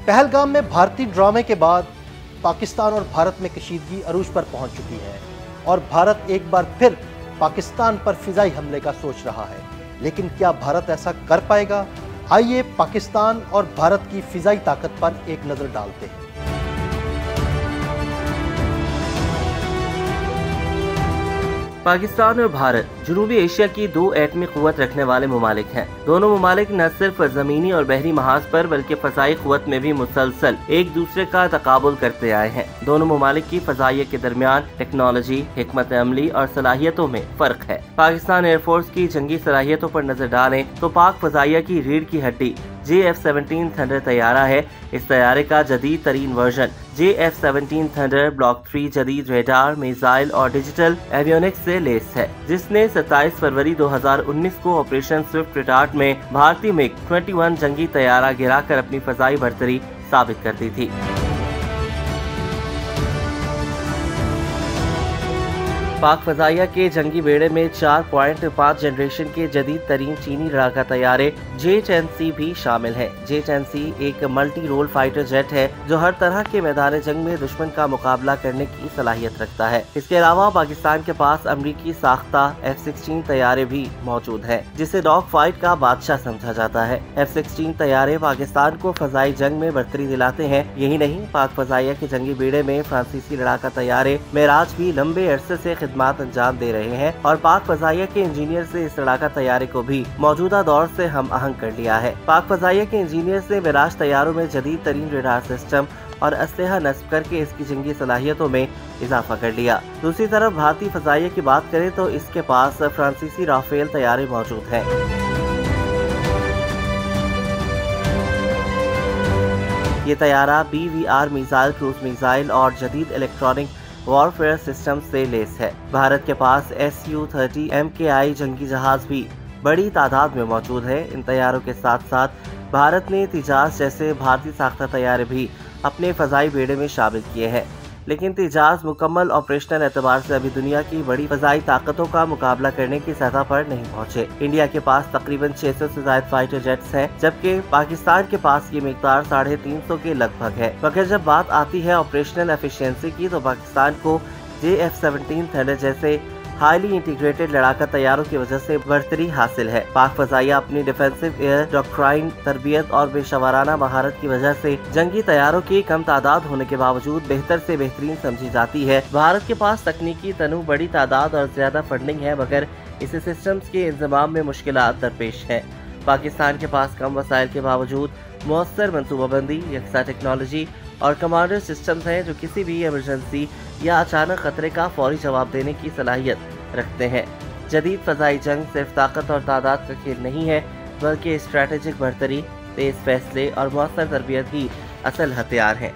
पहलगाम में भारतीय ड्रामे के बाद पाकिस्तान और भारत में कशीदगी अरूज पर पहुंच चुकी है और भारत एक बार फिर पाकिस्तान पर फिजाई हमले का सोच रहा है। लेकिन क्या भारत ऐसा कर पाएगा? आइए पाकिस्तान और भारत की फिजाई ताकत पर एक नजर डालते हैं। पाकिस्तान और भारत जनूबी एशिया की दो एटमी क़ुव्वत रखने वाले ममालिक हैं। दोनों ममालिक न सिर्फ ज़मीनी और बहरी महाज पर बल्कि फ़ज़ाई क़ुव्वत में भी मुसलसल एक दूसरे का तकाबुल करते आए हैं। दोनों ममालिक की फ़ज़ाइया के दरमियान टेक्नोलॉजी, हिकमत अमली और सलाहियतों में फ़र्क है। पाकिस्तान एयरफोर्स की जंगी सलाहियतों पर नजर डालें तो पाक फ़ज़ाइया की रीढ़ की हड्डी JF-17 थंडर तैयारा है। इस तैयारे का जदीद तरीन वर्जन JF-17 थंडर ब्लॉक 3 जदीद रेडार, मिसाइल और डिजिटल एवियोनिक्स से लेस है, जिसने 27 फरवरी 2019 को ऑपरेशन स्विफ्ट रिटार्ट में भारतीय MiG-21 जंगी तैयारा गिराकर अपनी फजाई बढ़तरी साबित कर दी थी। पाक फजाइया के जंगी बेड़े में 4.5 जनरेशन के जदीद तरीन चीनी लड़ाका तैयारे J-10C भी शामिल है। J-10C एक मल्टी रोल फाइटर जेट है जो हर तरह के मैदान जंग में दुश्मन का मुकाबला करने की सलाहियत रखता है। इसके अलावा पाकिस्तान के पास अमरीकी साख्ता F-16 तैयारे भी मौजूद है, जिसे डॉग फाइट का बादशाह समझा जाता है। F-16 तैयारे पाकिस्तान को फजाई जंग में बढ़तरी दिलाते हैं। यही नहीं, पाक फजाइया के जंगी बेड़े में फ्रांसीसी लड़ाका तैयारे मेराज भी लंबे अरसे से खिदमत अंजाम दे रहे हैं और पाक फजाइया के इंजीनियर से इस लड़ाका तैयारे को भी मौजूदा दौर से हम आहंग कर लिया है। पाक फजाइया के इंजीनियर से मेराज तैयारों में जदीद तरीन रेडार सिस्टम और असलहा नस्ब करके इसकी जंगी सलाहियतों में इजाफा कर लिया। दूसरी तरफ भारतीय फजाइया की बात करें तो इसके पास फ्रांसीसी राफेल तैयारे मौजूद हैं। ये तैयारा BVR मिसाइल, क्रूज मिसाइल और जदीद इलेक्ट्रॉनिक वॉरफेयर सिस्टम से लेस है। भारत के पास Su-30 MKI जंगी जहाज भी बड़ी तादाद में मौजूद है। इन तैयारों के साथ साथ भारत ने तिजास जैसे भारतीय साख्ता तैयारे भी अपने फजाई बेड़े में शामिल किए हैं। लेकिन तिजास मुकम्मल ऑपरेशनल एतबार से अभी दुनिया की बड़ी फजाई ताकतों का मुकाबला करने की सतह पर नहीं पहुंचे। इंडिया के पास तकरीबन 600 से ज्यादा फाइटर जेट्स हैं, जबकि पाकिस्तान के पास ये मिकदार 350 के लगभग है। मगर जब बात आती है ऑपरेशनल एफिशिएंसी की तो पाकिस्तान को JF-17 थंडर जैसे हाईली इंटीग्रेटेड लड़ाका तैयारों की वजह से बढ़तरी हासिल है। पाक फजाइया अपनी डिफेंसिव एयर डॉक्ट्राइन, तरबियत और पेशेवराना महारत की वजह से जंगी तैयारों की कम तादाद होने के बावजूद बेहतर से बेहतरीन समझी जाती है। भारत के पास तकनीकी तनु, बड़ी तादाद और ज्यादा फंडिंग है, मगर इसे सिस्टम्स के इंतजाम में मुश्किलात दरपेश है। पाकिस्तान के पास कम वसाइल के बावजूद मौसर मनसूबाबंदी, यकसा टेक्नोलॉजी और कमांडर सिस्टम्स हैं जो किसी भी इमरजेंसी या अचानक खतरे का फौरी जवाब देने की सलाहियत रखते हैं। जदीद फजाई जंग सिर्फ ताकत और तादाद का खेल नहीं है, बल्कि स्ट्रैटेजिक बढ़तरी, तेज फैसले और मौसर तरबियत ही असल हथियार हैं।